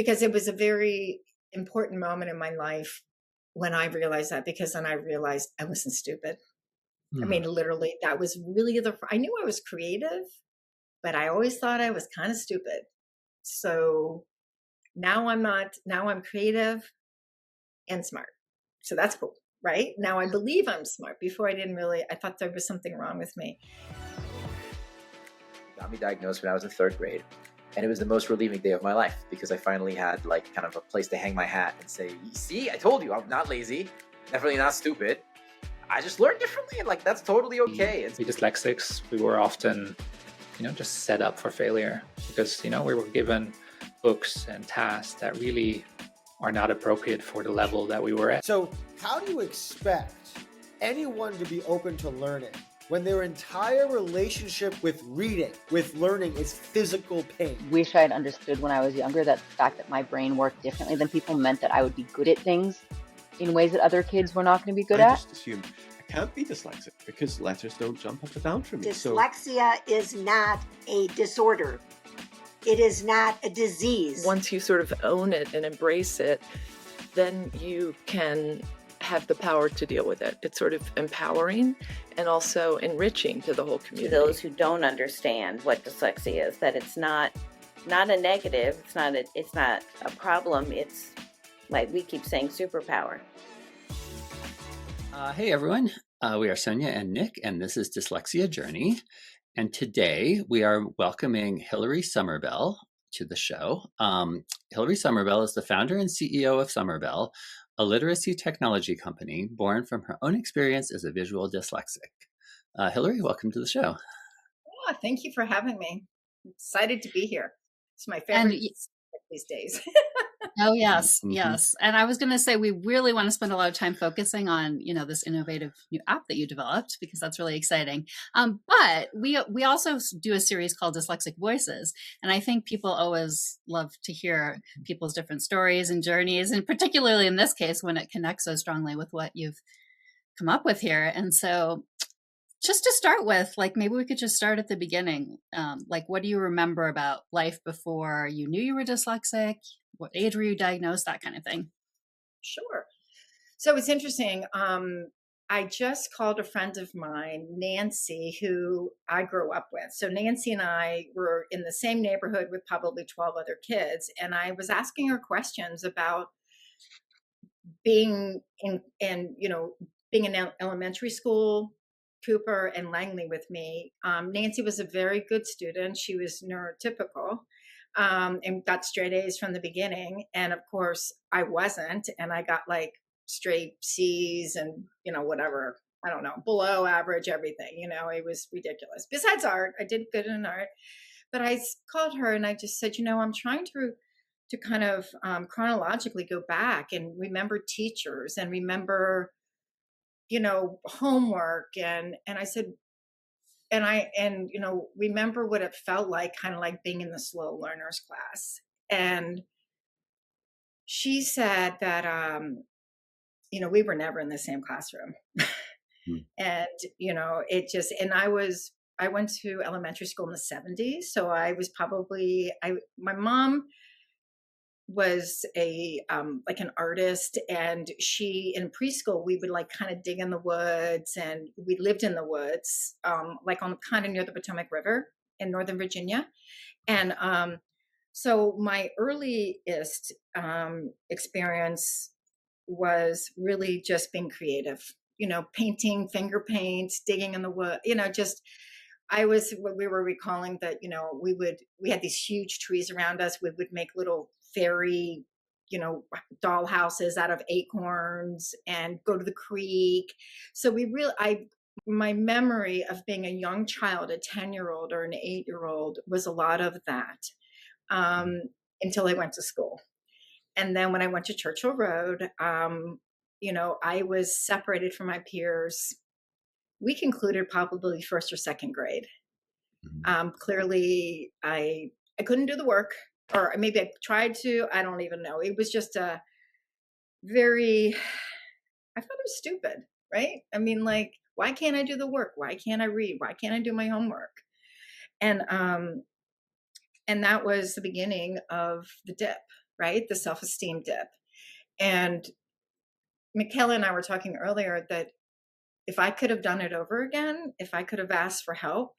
because it was a very important moment in my life when I realized that, because then I realized I wasn't stupid. I mean, literally, that was really I knew I was creative, but I always thought I was kind of stupid. So now I'm not, now I'm creative and smart. So that's cool, right? Now I believe I'm smart. Before I thought there was something wrong with me. Got me diagnosed when I was in third grade. And it was the most relieving day of my life because I finally had like kind of a place to hang my hat and say, see, I told you, I'm not lazy, definitely not stupid. I just learned differently, and like that's totally okay. We dyslexics, we were often, just set up for failure because, we were given books and tasks that really are not appropriate for the level that we were at. So how do you expect anyone to be open to learning when their entire relationship with reading, with learning, is physical pain? Wish I had understood when I was younger that the fact that my brain worked differently than people meant that I would be good at things in ways that other kids were not going to be good at. I just assumed I can't be dyslexic because letters don't jump up and down for me. Dyslexia is not a disorder. It is not a disease. Once you sort of own it and embrace it, then you can have the power to deal with it. It's sort of empowering and also enriching to the whole community. To those who don't understand what dyslexia is, that it's not a negative, it's not a problem, it's like we keep saying superpower. Hey everyone, we are Sonia and Nick, and this is Dyslexia Journey. And today we are welcoming Hillary Summerbell to the show. Hillary Summerbell is the founder and CEO of Summerbell, a literacy technology company born from her own experience as a visual dyslexic. Hillary, welcome to the show. Oh, thank you for having me. I'm excited to be here. It's my favorite these days. Oh, yes. Yes. And I was going to say, we really want to spend a lot of time focusing on, this innovative new app that you developed, because that's really exciting. But we also do a series called Dyslexic Voices. And I think people always love to hear people's different stories and journeys, and particularly in this case, when it connects so strongly with what you've come up with here. And so just to start with, maybe we could just start at the beginning. What do you remember about life before you knew you were dyslexic? What age were you diagnosed? That kind of thing. Sure. So it's interesting. I just called a friend of mine, Nancy, who I grew up with. So Nancy and I were in the same neighborhood with probably 12 other kids. And I was asking her questions about being in elementary school, Cooper and Langley with me. Nancy was a very good student. She was neurotypical. And got straight A's from the beginning. And of course I wasn't, and I got straight C's and, whatever, I don't know, below average, everything, it was ridiculous. Besides art, I did good in art, but I called her and I just said, I'm trying to kind of chronologically go back and remember teachers and remember, homework. And I said, remember what it felt like, kind of like being in the slow learners class. And she said that, we were never in the same classroom. And, I went to elementary school in the 70s. So I was my mom was an artist, and she, in preschool, we would kind of dig in the woods, and we lived in the woods, on kind of near the Potomac River in Northern Virginia. And so my earliest experience was really just being creative, painting, finger paint, digging in the wood, we were recalling that, we had these huge trees around us. We would make little fairy, doll houses out of acorns and go to the creek. So my memory of being a young child, a 10-year-old or an 8-year-old, was a lot of that, until I went to school. And then when I went to Churchill Road, I was separated from my peers. We concluded probably first or second grade. Clearly I couldn't do the work, or maybe I tried to, I don't even know. It was just I thought it was stupid, right? I mean, why can't I do the work? Why can't I read? Why can't I do my homework? And that was the beginning of the dip, right? The self-esteem dip. And Michaela and I were talking earlier that if I could have done it over again, if I could have asked for help,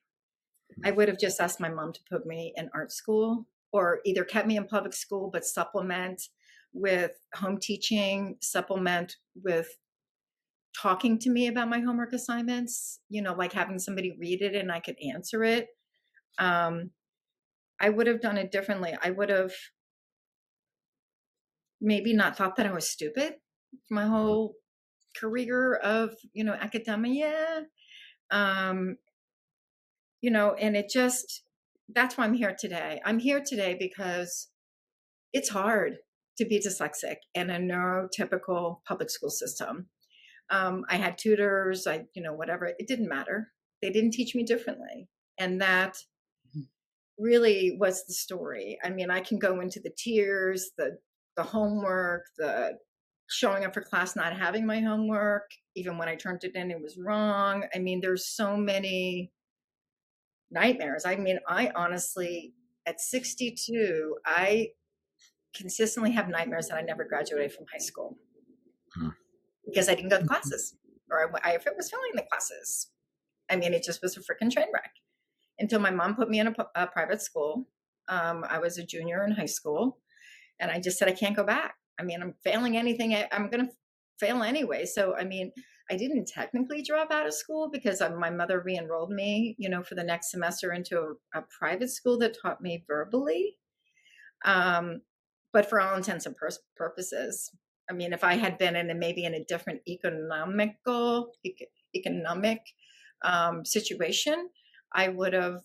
I would have just asked my mom to put me in art school, or either kept me in public school, but supplement with home teaching, supplement with talking to me about my homework assignments, like having somebody read it and I could answer it. I would have done it differently. I would have maybe not thought that I was stupid my whole career of, academia. And it just, that's why I'm here today. I'm here today because it's hard to be dyslexic in a neurotypical public school system. I had tutors, whatever, it didn't matter. They didn't teach me differently. And that really was the story. I mean, I can go into the tears, the homework, the showing up for class, not having my homework, even when I turned it in, it was wrong. I mean, there's so many nightmares. I mean, I honestly, at 62, I consistently have nightmares that I never graduated from high school because I didn't go to classes, or if it was failing the classes. I mean, it just was a freaking train wreck until my mom put me in a private school. I was a junior in high school, and I just said, I can't go back. I mean, I'm failing anything. I'm going to fail anyway. So, I mean, I didn't technically drop out of school because my mother re-enrolled me, for the next semester into a private school that taught me verbally. But for all intents and purposes, I mean, if I had been maybe in a different economic situation, I would have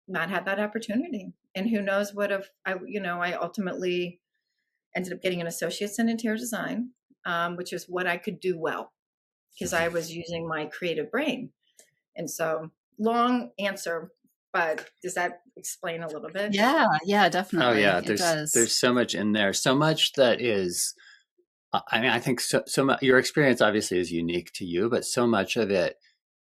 not had that opportunity. And who knows what if I ultimately ended up getting an associate's in interior design, which is what I could do well because I was using my creative brain. And so, long answer, but does that explain a little bit? Yeah, definitely. Oh yeah, it does. There's so much in there, so much that is. I mean, I think so much. Your experience obviously is unique to you, but so much of it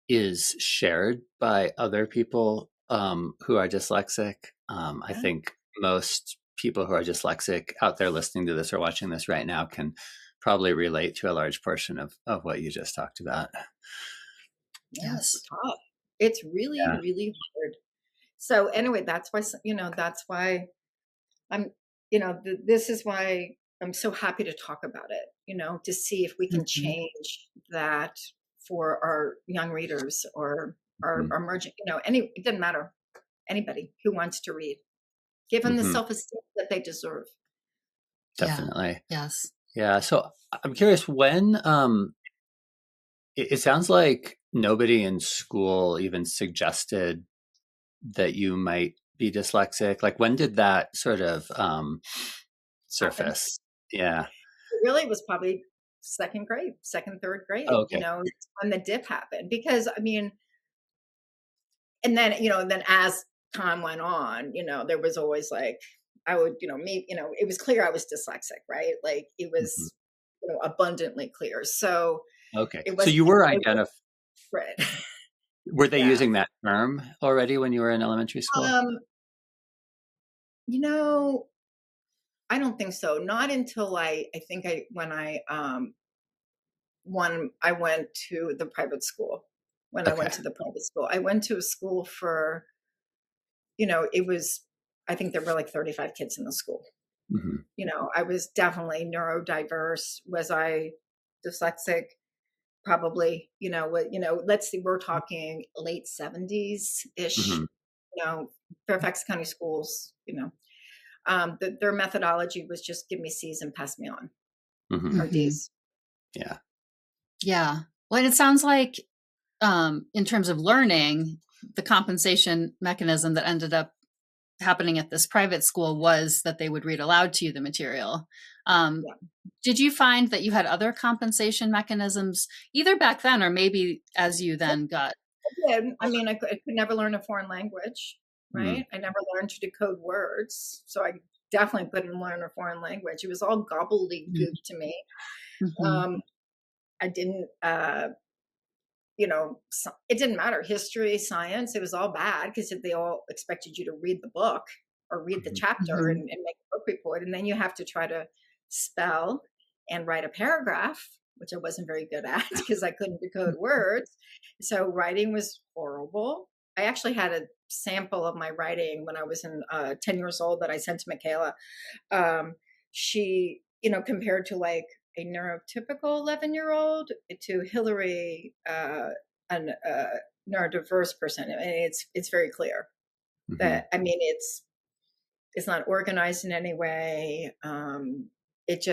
is shared by other people who are dyslexic. I think most people who are dyslexic out there listening to this or watching this right now can probably relate to a large portion of what you just talked about. Yes, it's tough. It's really, really hard. So anyway, that's why I'm, this is why I'm so happy to talk about it, to see if we can change that for our young readers or our emerging, it doesn't matter, anybody who wants to read, give them the self-esteem that they deserve. Definitely. Yes. Yeah. So I'm curious when, it sounds like nobody in school even suggested that you might be dyslexic. Like, when did that sort of surface? Yeah. It really was probably second, third grade, Oh, okay. When the dip happened, because I mean, and then, then as time went on, there was always like, I would, it was clear I was dyslexic, right? Like it was, abundantly clear. So, okay. So you were identified. Right. Were they using that term already when you were in elementary school? I don't think so. Not until when I went to the private school. When I went to the private school, I went to a school for, it was, I think there were like 35 kids in the school. I was definitely neurodiverse. Was I dyslexic? Probably, let's see, we're talking late 70s-ish, Fairfax County schools, their methodology was just give me C's and pass me on, or D's. Yeah. Yeah. Well, and it sounds like in terms of learning, the compensation mechanism that ended up happening at this private school was that they would read aloud to you the material. Did you find that you had other compensation mechanisms either back then or maybe as you then got? I mean, I could never learn a foreign language, right? I never learned to decode words. So I definitely couldn't learn a foreign language. It was all gobbledygook to me. I didn't, it didn't matter. History, science, it was all bad because they all expected you to read the book or read the chapter and make a book report. And then you have to try to spell and write a paragraph, which I wasn't very good at because I couldn't decode words. So writing was horrible. I actually had a sample of my writing when I was 10 years old that I sent to Michaela. She, compared to like a neurotypical 11-year-old to Hillary, a neurodiverse person. I mean, it's very clear that, I mean, it's not organized in any way. It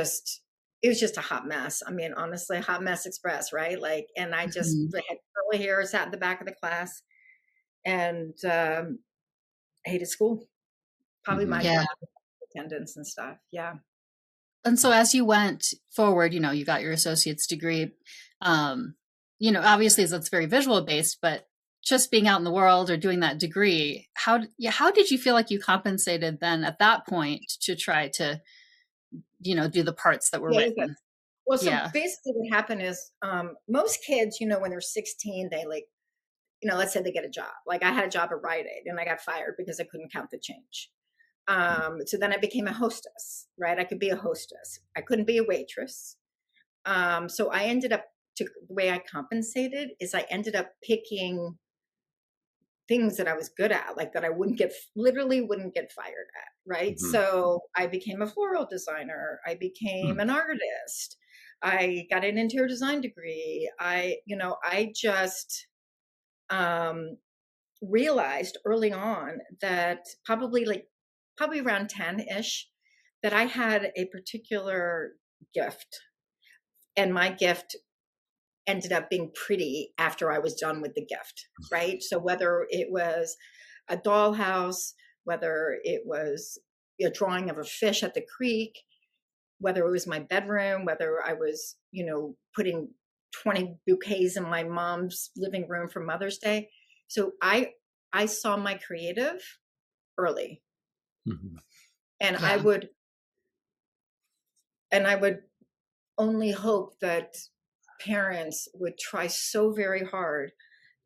was just a hot mess. I mean, honestly, hot mess express, right? Like, and I just had curly hair, sat in the back of the class, and hated school. Probably my attendance and stuff. Yeah. And so as you went forward, you got your associate's degree, obviously that's very visual based, but just being out in the world or doing that degree, how did you feel like you compensated then at that point to try to, do the parts that were written? Well, so basically what happened is most kids, when they're 16, they like, let's say they get a job. Like I had a job at Rite Aid and I got fired because I couldn't count the change. So then I became a hostess, right? I could be a hostess. I couldn't be a waitress. So I ended up, the way I compensated is I ended up picking things that I was good at, like that I literally wouldn't get fired at, right? So I became a floral designer. I became an artist. I got an interior design degree. I just realized early on that probably around 10-ish, that I had a particular gift, and my gift ended up being pretty after I was done with the gift, right? So whether it was a dollhouse, whether it was a drawing of a fish at the creek, whether it was my bedroom, whether I was, putting 20 bouquets in my mom's living room for Mother's Day. So I saw my creative early. And I would only hope that parents would try so very hard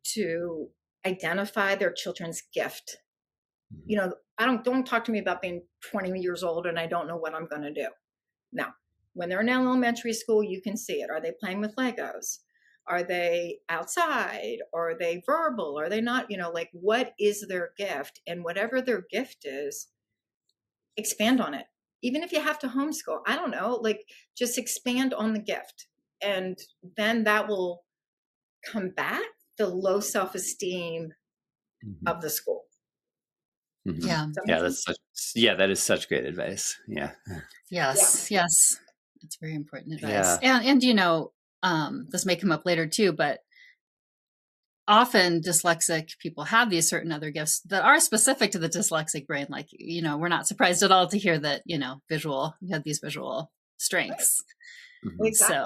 to identify their children's gift. Don't talk to me about being 20 years old and I don't know what I'm going to do. Now, when they're in elementary school, you can see it. Are they playing with Legos? Are they outside? Are they verbal? Are they not? What is their gift? And whatever their gift is, expand on it. Even if you have to homeschool, I don't know, just expand on the gift. And then that will combat the low self-esteem of the school. Yeah. That is such great advice. Yeah. Yes. It's very important advice. And this may come up later too, but often dyslexic people have these certain other gifts that are specific to the dyslexic brain. Like, we're not surprised at all to hear that, you have these visual strengths. Exactly. So,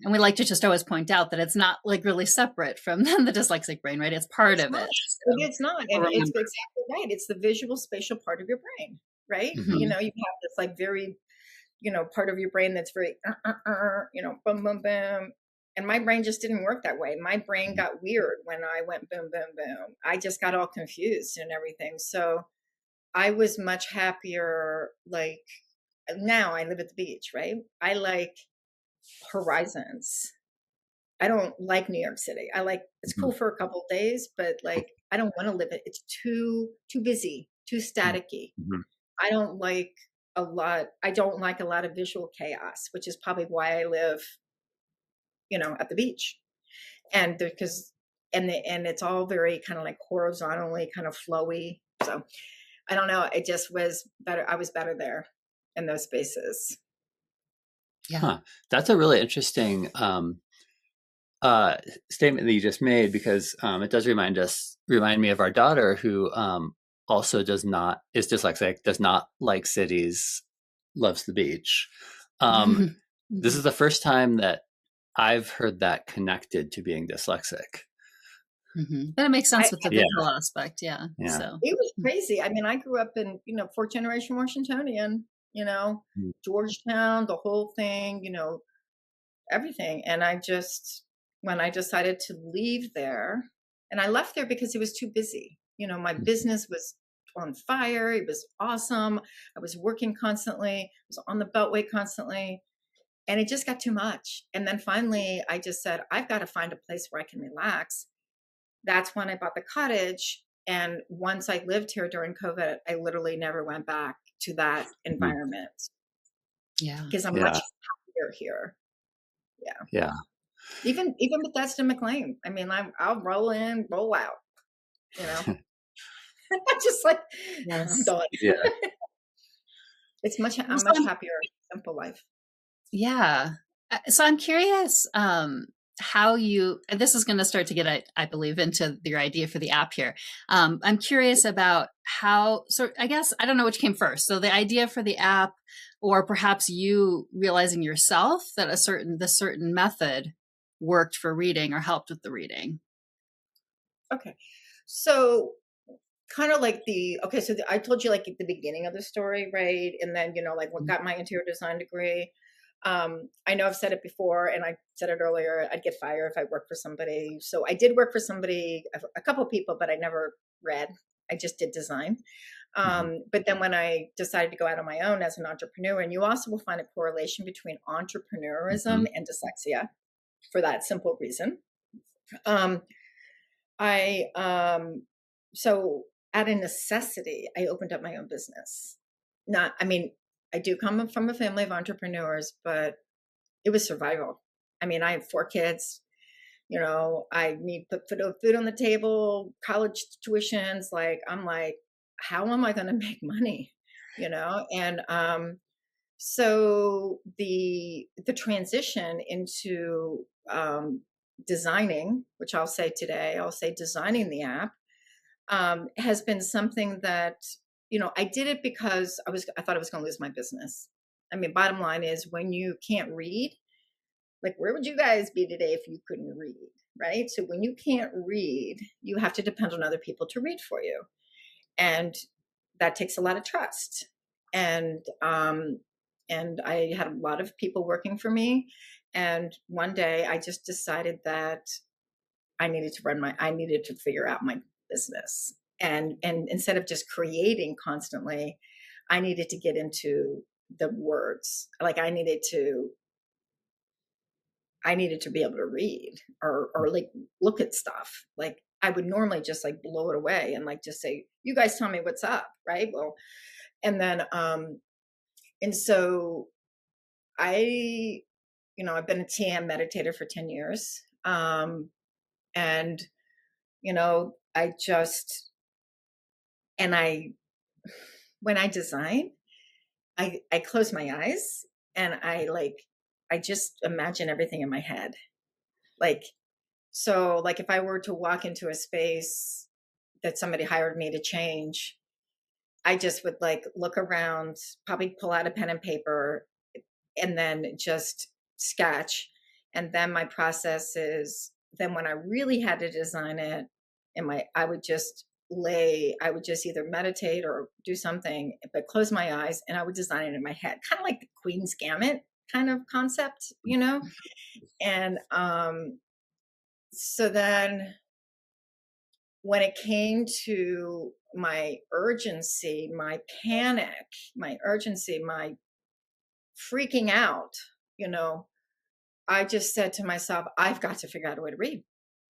and we like to just always point out that it's not really separate from the dyslexic brain, right? It's part of it. So it's not. And it's exactly right. It's the visual spatial part of your brain, right? You have this very, part of your brain that's very, boom, boom, boom. And my brain just didn't work that way. My brain got weird when I went boom, boom, boom. I just got all confused and everything. So I was much happier. Now I live at the beach, right? I like horizons. I don't like New York City. It's cool for a couple of days, but I don't want to live it. It's too busy, too staticky. I don't like a lot of visual chaos, which is probably why I live at the beach. And because it's all very kind of horizontally kind of flowy. So I don't know. It just was better. I was better there in those spaces. Yeah. That's a really interesting statement that you just made, because it does remind me of our daughter, who also is dyslexic, does not like cities, loves the beach. This is the first time that I've heard that connected to being dyslexic. But it makes sense with the visual aspect. Yeah. So it was crazy. I mean, I grew up in, fourth generation Washingtonian, Georgetown, the whole thing, everything. And when I decided to leave there, and I left there because it was too busy. My business was on fire. It was awesome. I was working constantly. I was on the beltway constantly. And it just got too much. And then finally, I just said, I've got to find a place where I can relax. That's when I bought the cottage. And once I lived here during COVID, I literally never went back to that environment. Yeah. Because I'm much happier here. Yeah. Yeah. Even Bethesda McLean. I mean, I'll roll in, roll out, you know. Just like, I'm done. Yeah. I'm much happier, simple life. Yeah. So I'm curious how this is going to start to get, I believe, into your idea for the app here. I'm curious about I guess, I don't know which came first. So the idea for the app, or perhaps you realizing yourself that the certain method worked for reading or helped with the reading. Okay. So kind of like I told you like at the beginning of the story, right? And then, you know, like what got my interior design degree. I know I've said it before, and I said it earlier, I'd get fired if I worked for somebody. So I did work for somebody, a couple of people, but I never read. I just did design. But then when I decided to go out on my own as an entrepreneur, and you also will find a correlation between entrepreneurism and dyslexia for that simple reason. So out of necessity, I opened up my own business. I do come from a family of entrepreneurs, but it was survival. I mean, I have 4 kids, you know, I need to put food on the table, college tuitions. Like, I'm like, how am I going to make money? You know? And, so the transition into, designing, which I'll say designing the app, has been something that, you know, I did it because I thought I was going to lose my business. I mean, bottom line is, when you can't read, like, where would you guys be today if you couldn't read, right? So when you can't read, you have to depend on other people to read for you. And that takes a lot of trust. And I had a lot of people working for me. And one day I just decided that I needed to figure out my business. And instead of just creating constantly, I needed to get into the words. Like, I needed to be able to read or like look at stuff. Like, I would normally just like blow it away and like just say, you guys tell me what's up, right? Well, and then and so I've been a TM meditator for 10 years. And you know, when I design, I close my eyes and I just imagine everything in my head. Like, so like if I were to walk into a space that somebody hired me to change, I just would like look around, probably pull out a pen and paper, and then just sketch. And then my process is, then when I really had to design it, I would just either meditate or do something, but close my eyes and I would design it in my head, kind of like the Queen's Gambit kind of concept, you know? And so then when it came to my urgency, my panic, my freaking out, you know, I just said to myself, I've got to figure out a way to read.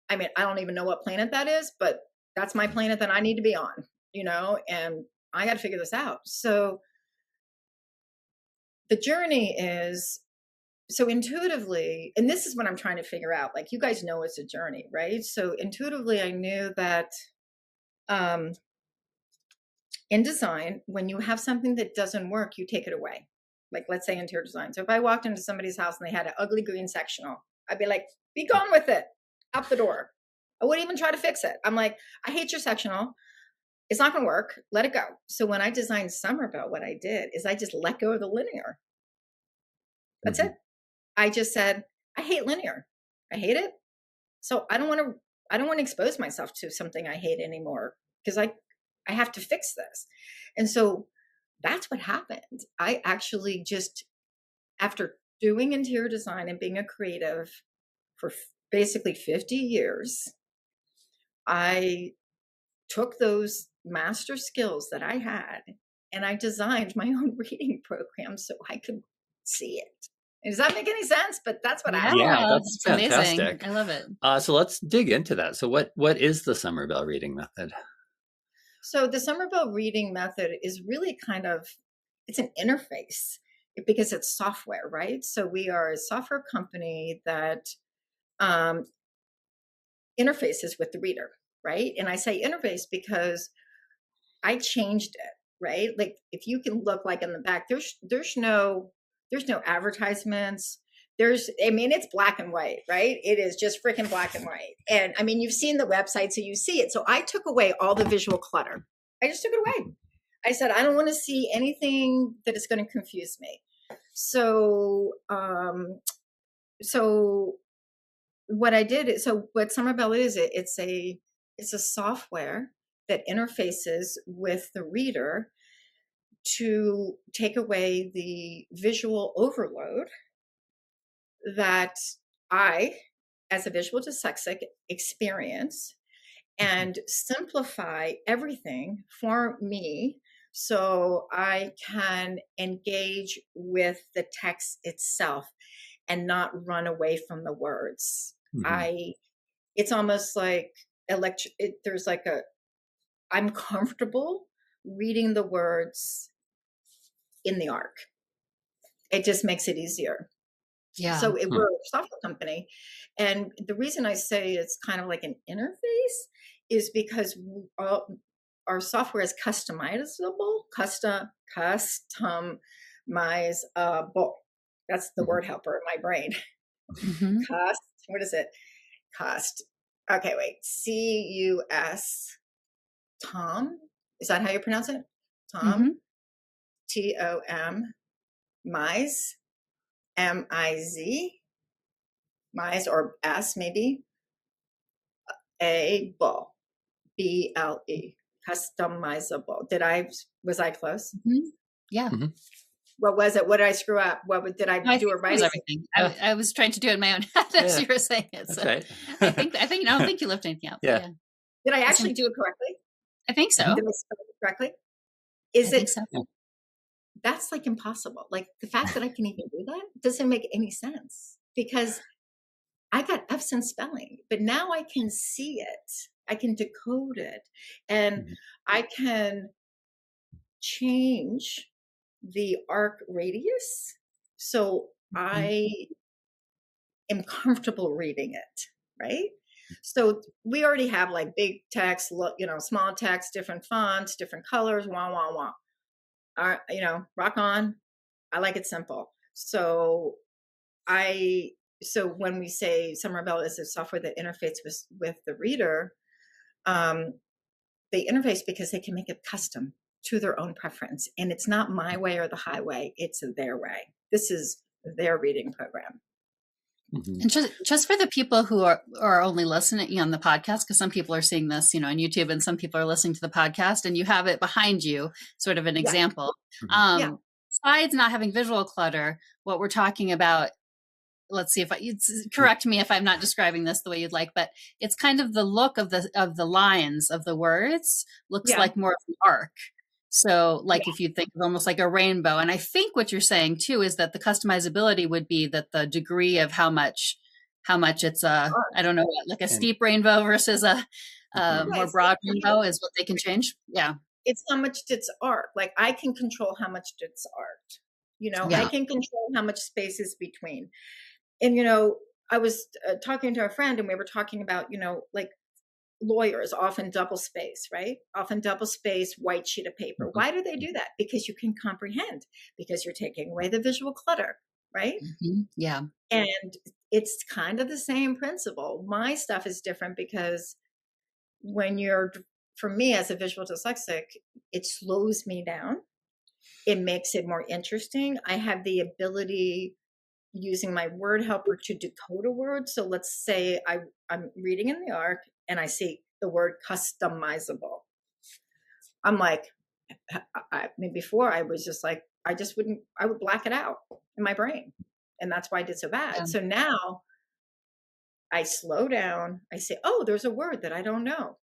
I mean, I don't even know what planet that is, but that's my planet that I need to be on, you know, and I got to figure this out. So the journey is, so intuitively, and this is what I'm trying to figure out, like, you guys know it's a journey, right? So intuitively, I knew that in design, when you have something that doesn't work, you take it away. Like, let's say interior design. So if I walked into somebody's house and they had an ugly green sectional, I'd be like, be gone with it, out the door. I wouldn't even try to fix it. I'm like, I hate your sectional. It's not going to work. Let it go. So when I designed Summerbell, what I did is I just let go of the linear. That's it. I just said, I hate linear. I hate it. So I don't want to expose myself to something I hate anymore, because I have to fix this. And so that's what happened. I actually just, after doing interior design and being a creative for basically 50 years, I took those master skills that I had, and I designed my own reading program so I could see it. Does that make any sense? But that's what happened. Yeah, that's fantastic. Amazing. I love it. So let's dig into that. So what is the Summerbell reading method? So the Summerbell reading method is really kind of, it's an interface because it's software, right? So we are a software company that interfaces with the reader, right? And I say interface because I changed it, right? Like if you can look like in the back, there's no advertisements. It's black and white, right? It is just freaking black and white. And I mean, you've seen the website, so you see it. So I took away all the visual clutter. I just took it away. I said, I don't want to see anything that is going to confuse me. So what I did is, so what Summerbell is, it's a software that interfaces with the reader to take away the visual overload that I, as a visual dyslexic, experience, and simplify everything for me so I can engage with the text itself and not run away from the words. It's almost like I'm comfortable reading the words in the arc. It just makes it easier. Yeah. So we're a software company. And the reason I say it's kind of like an interface is because our software is customizable, customizable. That's the word helper in my brain. What is it? Cost. Okay, wait. C-U-S. Tom. Is that how you pronounce it? Tom. T-O-M. Mize. M-I-Z. Mize or S maybe. A-bull. B-L-E. Customizable. Was I close? Yeah. What was it? What did I screw up? Did I do it right? Everything. I was trying to do it in my own head as you were saying it. So right. I don't think you left anything out. Yeah. Did I actually do it correctly? I think so. Did I spell it correctly? I think so. Yeah. That's like impossible. Like the fact that I can even do that doesn't make any sense because I got F's in spelling, but now I can see it. I can decode it, and I can change the arc radius so I am comfortable reading it, right? So we already have like big text, small text, different fonts, different colors, rock on. I like it simple. So when we say Summerbell is a software that interfaces with the reader, they interface because they can make it custom to their own preference. And it's not my way or the highway, it's their way. This is their reading program. And just for the people who are only listening on the podcast, because some people are seeing this, on YouTube, and some people are listening to the podcast, and you have it behind you, sort of an example. Besides not having visual clutter, what we're talking about, let's see if correct me if I'm not describing this the way you'd like, but it's kind of the look of the lines of the words looks like more of an arc. So like if you think of almost like a rainbow, and I think what you're saying too is that the customizability would be that the degree of how much it's I don't know, like a steep rainbow versus a more broad rainbow is what they can change. Yeah. It's how much it's art. Like I can control how much it's art. I can control how much space is between. And, I was talking to a friend and we were talking about, like lawyers often double space, right? Often double space, white sheet of paper. Why do they do that? Because you can comprehend, because you're taking away the visual clutter, right? Yeah. And it's kind of the same principle. My stuff is different because for me as a visual dyslexic, it slows me down. It makes it more interesting. I have the ability using my word helper to decode a word. So let's say I'm reading in the arc and I see the word customizable. I'm like, before I was just like, I would black it out in my brain. And that's why I did so bad. Yeah. So now I slow down. I say, oh, there's a word that I don't know.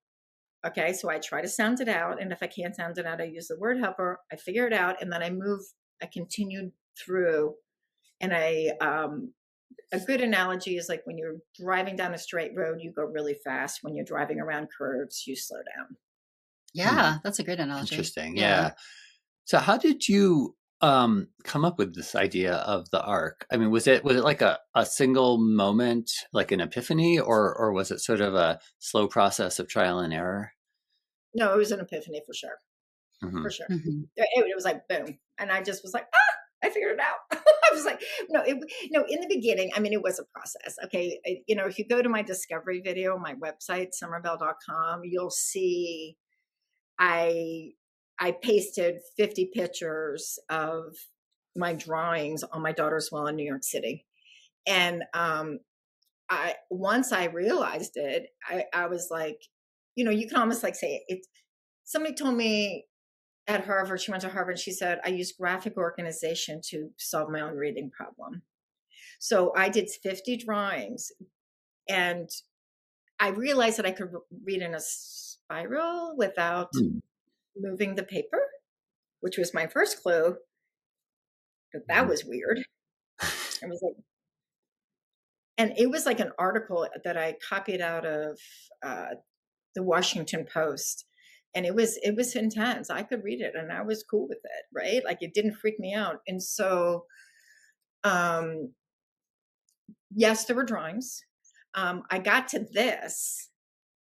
Okay, so I try to sound it out, and if I can't sound it out, I use the word helper. I figure it out, and then I continued through. And a good analogy is like when you're driving down a straight road, you go really fast. When you're driving around curves, you slow down. Yeah, that's a great analogy. Interesting. Yeah. So how did you come up with this idea of the arc? I mean, was it like a single moment, like an epiphany, or was it sort of a slow process of trial and error? No, it was an epiphany for sure. Mm-hmm. For sure. Mm-hmm. It was like boom. And I just was like, I figured it out. I was like, no, in the beginning, I mean, it was a process. Okay. If you go to my discovery video, my website, summerbell.com, you'll see I pasted 50 pictures of my drawings on my daughter's wall in New York City. And once I realized it, I was like, you can almost like say it. Somebody told me at Harvard, she went to Harvard, she said, I use graphic organization to solve my own reading problem. So I did 50 drawings, and I realized that I could read in a spiral without moving the paper, which was my first clue that was weird. I was like, and it was like an article that I copied out of the Washington Post. And it was intense. I could read it and I was cool with it, right? Like it didn't freak me out. And so, yes, there were drawings. I got to this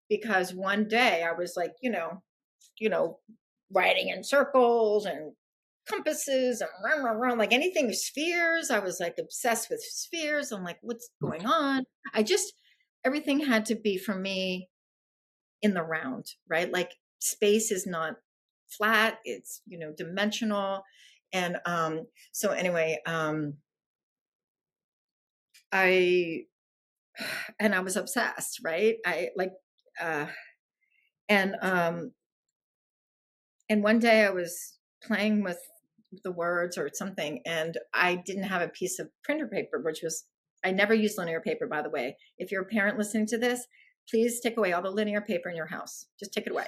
because one day I was like, writing in circles and compasses and like anything with spheres. I was like obsessed with spheres. I'm like, what's going on? Everything had to be for me in the round, right? Like space is not flat, it's, dimensional. And so anyway, I was obsessed, right? And one day I was playing with the words or something, and I didn't have a piece of printer paper, I never use linear paper, by the way. If you're a parent listening to this, please take away all the linear paper in your house. Just take it away.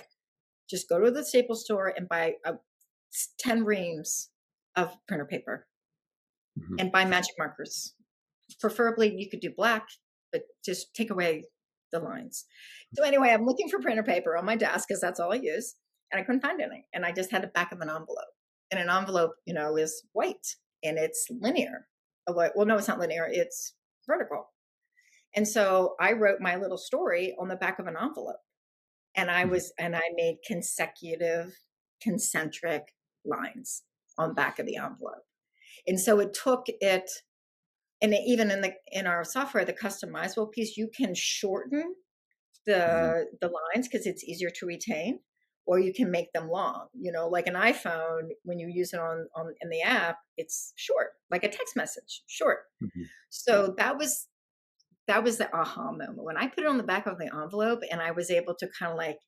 Just go to the Staples store and buy 10 reams of printer paper and buy magic markers. Preferably you could do black, but just take away the lines. So anyway, I'm looking for printer paper on my desk because that's all I use. And I couldn't find any. And I just had the back of an envelope. And an envelope, is white and it's linear. Well, no, it's not linear. It's vertical. And so I wrote my little story on the back of an envelope. And I made consecutive, concentric lines on the back of the envelope. And so it took it, and even in our software, the customizable piece, you can shorten the lines because it's easier to retain, or you can make them long. Like an iPhone, when you use it in the app, it's short, like a text message, short. So that was the aha moment when I put it on the back of the envelope, and I was able to kind of like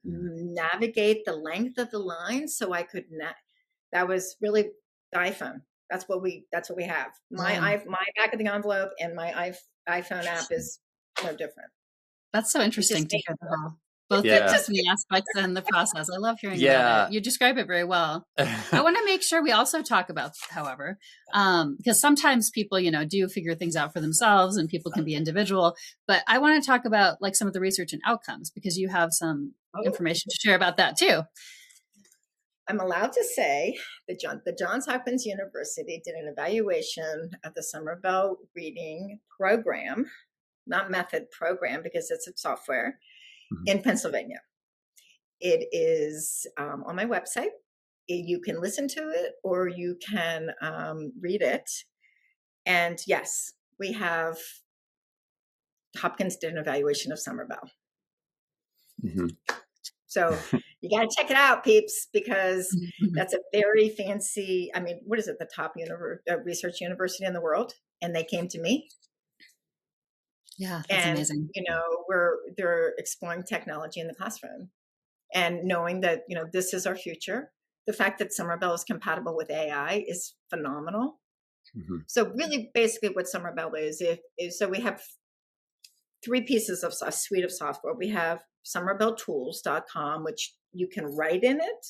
navigate the length of the line, so I could that was really the iPhone. That's what we have. My back of the envelope and my iPhone app is no different. That's so interesting to hear both the aspects and the process. I love hearing about it. You describe it very well. I want to make sure we also talk about, however, because sometimes people, do figure things out for themselves and people can be individual, but I want to talk about like some of the research and outcomes because you have some information to share about that too. I'm allowed to say that the Johns Hopkins University did an evaluation of the Summerbell reading program, not method, program, because it's a software in Pennsylvania. It is on my website. You can listen to it or you can read it. And yes, we have Hopkins did an evaluation of Summerbell. So you got to check it out, peeps, because that's a very fancy, what is it? The top research university in the world. And they came to me. Yeah, that's amazing. They're exploring technology in the classroom and knowing that, this is our future. The fact that Summerbell is compatible with AI is phenomenal. So really basically what Summerbell is so we have three pieces of a suite of software. We have summerbelltools.com, which you can write in it,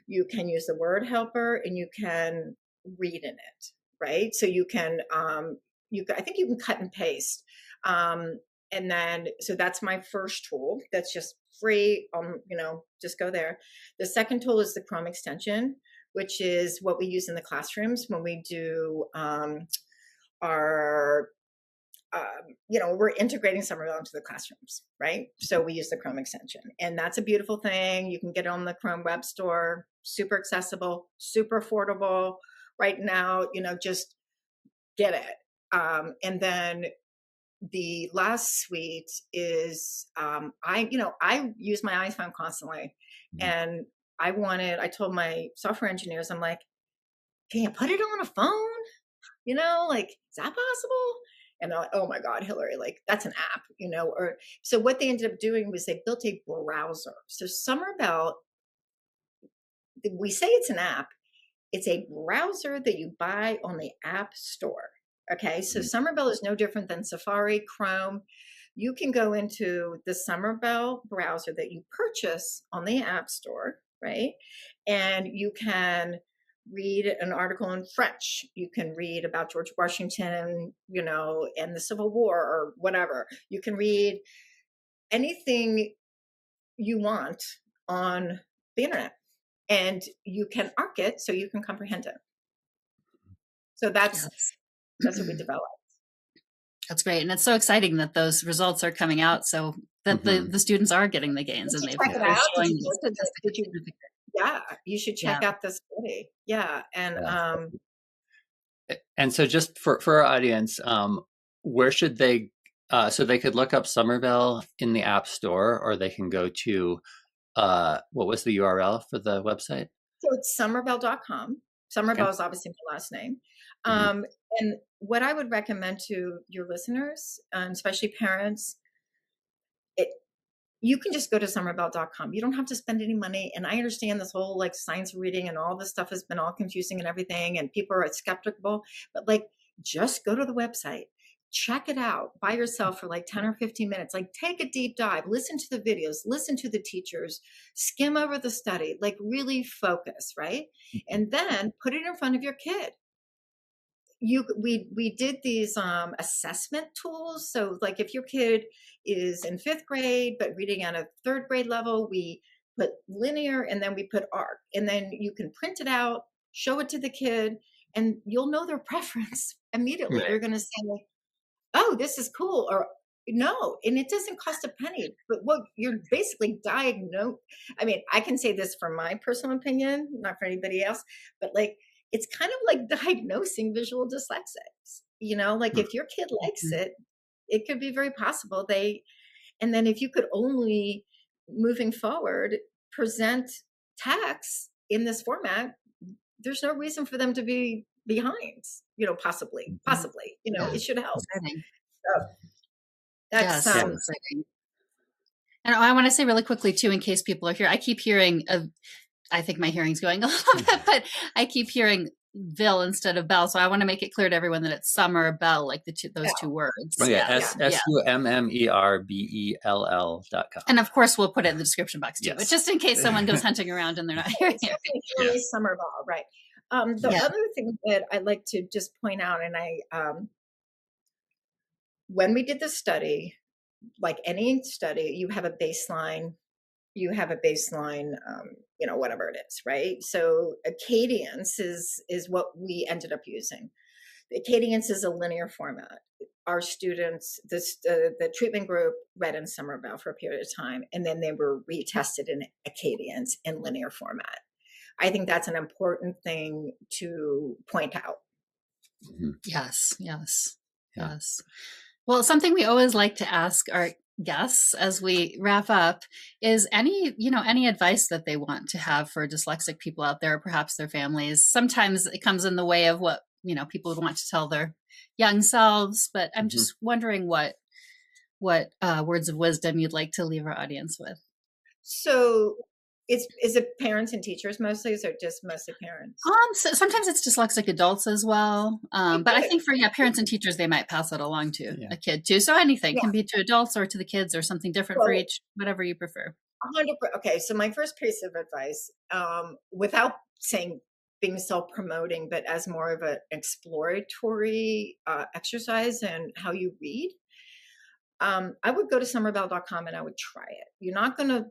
you can use the word helper, and you can read in it, right? So you can, I think you can cut and paste. And then, so that's my first tool. That's just free. Just go there. The second tool is the Chrome extension, which is what we use in the classrooms when we do we're integrating Summerbell into the classrooms, right? So we use the Chrome extension, and that's a beautiful thing. You can get it on the Chrome web store, super accessible, super affordable right now, just get it. And then the last suite is, I use my iPhone constantly, and I told my software engineers, I'm like, can you put it on a phone? Like, is that possible? And they're like, oh my God, Hillary, like that's an app, so what they ended up doing was they built a browser. So Summerbell, we say it's an app, it's a browser that you buy on the App Store. Okay, so Summerbell is no different than Safari, Chrome. You can go into the Summerbell browser that you purchase on the App Store, right? And you can read an article in French. You can read about George Washington, and the Civil War or whatever. You can read anything you want on the internet, and you can arc it so you can comprehend it. So that's what we developed. That's great. And it's so exciting that those results are coming out so that the students are getting the gains. And you should check out this study. Yeah. And so just for our audience, where should they, so they could look up Summerbell in the App Store, or they can go to, what was the URL for the website? So it's summerbell.com. Summerbell is obviously my last name. And what I would recommend to your listeners, especially parents, you can just go to summerbell.com. You don't have to spend any money. And I understand this whole like science reading and all this stuff has been all confusing and everything, and people are skeptical, but like, just go to the website, check it out by yourself for like 10 or 15 minutes, like take a deep dive, listen to the videos, listen to the teachers, skim over the study, like really focus, right? And then put it in front of your kid. We did these assessment tools. So like if your kid is in 5th grade, but reading at a 3rd grade level, we put linear and then we put arc, and then you can print it out, show it to the kid, and you'll know their preference immediately. Right. They're going to say, oh, this is cool, or no. And it doesn't cost a penny, but what you're basically diagnosed. I mean, I can say this from my personal opinion, not for anybody else, but like, it's kind of like diagnosing visual dyslexics, like if your kid likes it, it could be very possible and then if you could only moving forward present text in this format, there's no reason for them to be behind, possibly, it should help. So that's exciting. And I want to say really quickly too, in case people are here, I keep hearing I think my hearing's going a little bit, but I keep hearing Bill instead of Bell. So I want to make it clear to everyone that it's Summerbell, like those two words. Oh, yeah. SUMMERBELL.com. And of course, we'll put it in the description box too, but just in case someone goes hunting around and they're not hearing it. Summerbell, right. The other thing that I'd like to just point out, and when we did the study, like any study, you have a baseline, whatever it is, right? So Acadience is what we ended up using. Acadience is a linear format. Our students, the treatment group read in Summerbell for a period of time, and then they were retested in Acadience in linear format. I think that's an important thing to point out. Yes. Well, something we always like to ask our guests as we wrap up is any advice that they want to have for dyslexic people out there, perhaps their families. Sometimes it comes in the way of what people would want to tell their young selves, but I'm just wondering what words of wisdom you'd like to leave our audience with. So Is it parents and teachers mostly, or is it just mostly parents? So sometimes it's dyslexic adults as well. But I think for parents and teachers, they might pass it along to a kid too. So anything can be to adults or to the kids or something different for each, whatever you prefer. 100%. Okay, so my first piece of advice, without saying being self-promoting, but as more of an exploratory exercise and how you read, I would go to summerbell.com and I would try it. You're not going to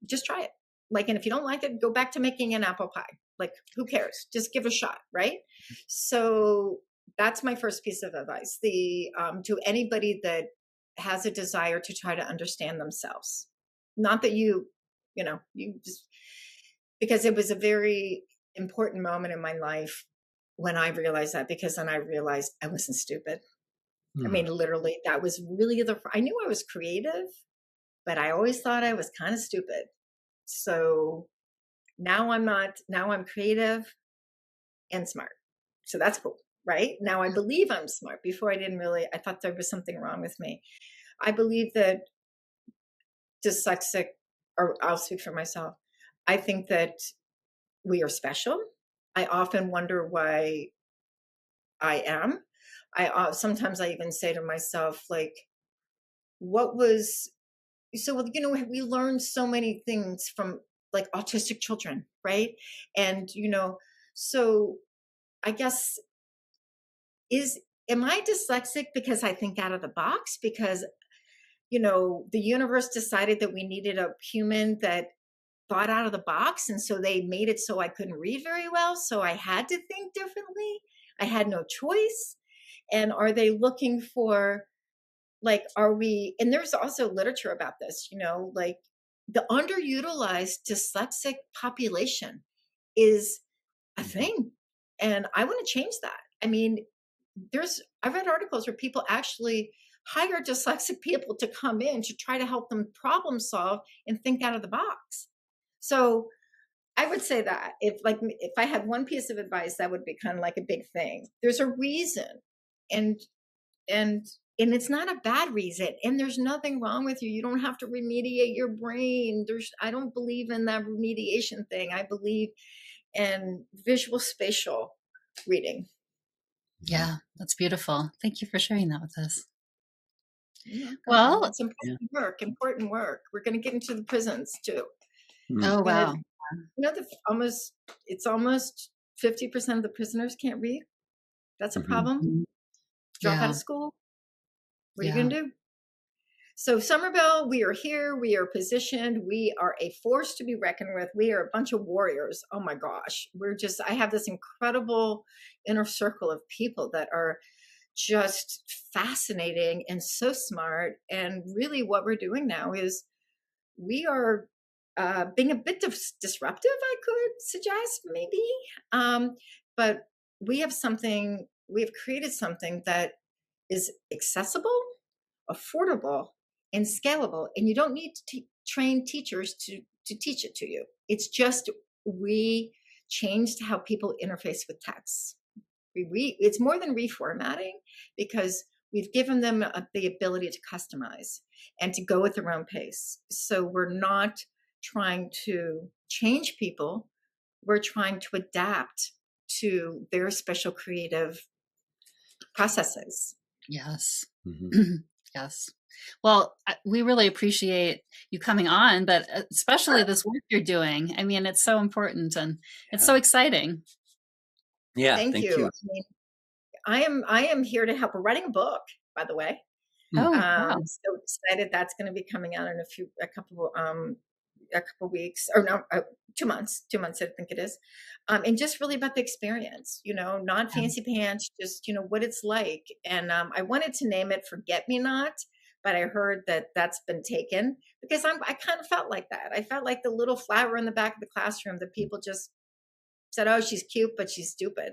just try it. Like, and if you don't like it, go back to making an apple pie. Like, who cares? Just give a shot, right? So that's my first piece of advice. To anybody that has a desire to try to understand themselves. Not that you just, because it was a very important moment in my life when I realized that, because then I realized I wasn't stupid. I mean, literally, that was really I knew I was creative, but I always thought I was kind of stupid. So now I'm not, now I'm creative and smart. So that's cool, right? Now I believe I'm smart. Before I thought there was something wrong with me. I believe that dyslexic, or I'll speak for myself, I think that we are special. I often wonder why I am. Sometimes I even say to myself, like, we learn so many things from like autistic children, right? And, so I guess am I dyslexic because I think out of the box? Because, the universe decided that we needed a human that thought out of the box. And so they made it so I couldn't read very well. So I had to think differently. I had no choice. And are they looking for, like, and there's also literature about this, like the underutilized dyslexic population is a thing. And I want to change that. I mean, I've read articles where people actually hire dyslexic people to come in to try to help them problem solve and think out of the box. So I would say that if I had one piece of advice, that would be kind of like a big thing. There's a reason, and it's not a bad reason, and there's nothing wrong with you. You don't have to remediate your brain. I don't believe in that remediation thing. I believe in visual spatial reading. Yeah, that's beautiful. Thank you for sharing that with us. Well, it's important work. We're going to get into the prisons too. Oh, wow. It's almost 50% of the prisoners can't read. That's a problem. Drop out of school. What are you going to do? So Summerbell, we are here. We are positioned. We are a force to be reckoned with. We are a bunch of warriors. Oh my gosh. I have this incredible inner circle of people that are just fascinating and so smart. And really what we're doing now is we are being a bit disruptive, I could suggest maybe. But we have created something that is accessible, affordable, and scalable. And you don't need to train teachers to teach it to you. It's just, we changed how people interface with text. It's more than reformatting, because we've given them the ability to customize and to go at their own pace. So we're not trying to change people. We're trying to adapt to their special creative processes. Yes. Yes. Well, we really appreciate you coming on, but especially this work you're doing. I mean, it's so important and it's so exciting. Yeah. Thank you. I am here to help. We're writing a book, by the way. Oh, wow. So excited. That's going to be coming out in a couple weeks, or no, 2 months, I think it is. And just really about the experience, not fancy pants, just, what it's like. And I wanted to name it Forget Me Not, but I heard that that's been taken, because I kind of felt like that. I felt like the little flower in the back of the classroom that people just said, oh, she's cute, but she's stupid.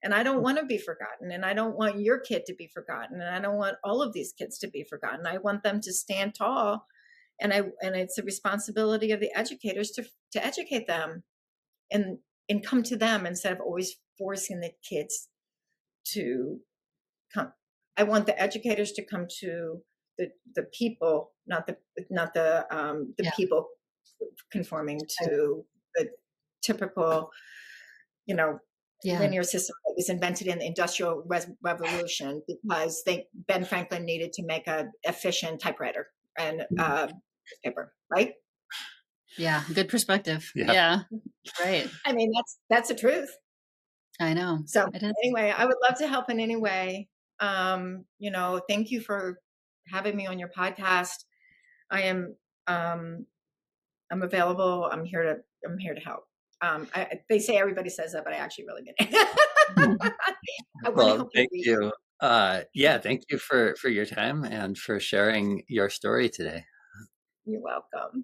And I don't want to be forgotten. And I don't want your kid to be forgotten. And I don't want all of these kids to be forgotten. I want them to stand tall. And it's a responsibility of the educators to educate them and come to them, instead of always forcing the kids to come. I want the educators to come to the people, not the people conforming to the typical, linear system that was invented in the Industrial Revolution because Ben Franklin needed to make an efficient typewriter and paper, right? Yeah, good perspective. Yeah. Yeah, right. I mean, that's the truth. I know. So anyway, I would love to help in any way. Thank you for having me on your podcast. I am I'm available. I'm here to help. They say everybody says that, but I actually really mean it. Well, thank you. Thank you for your time and for sharing your story today. You're welcome.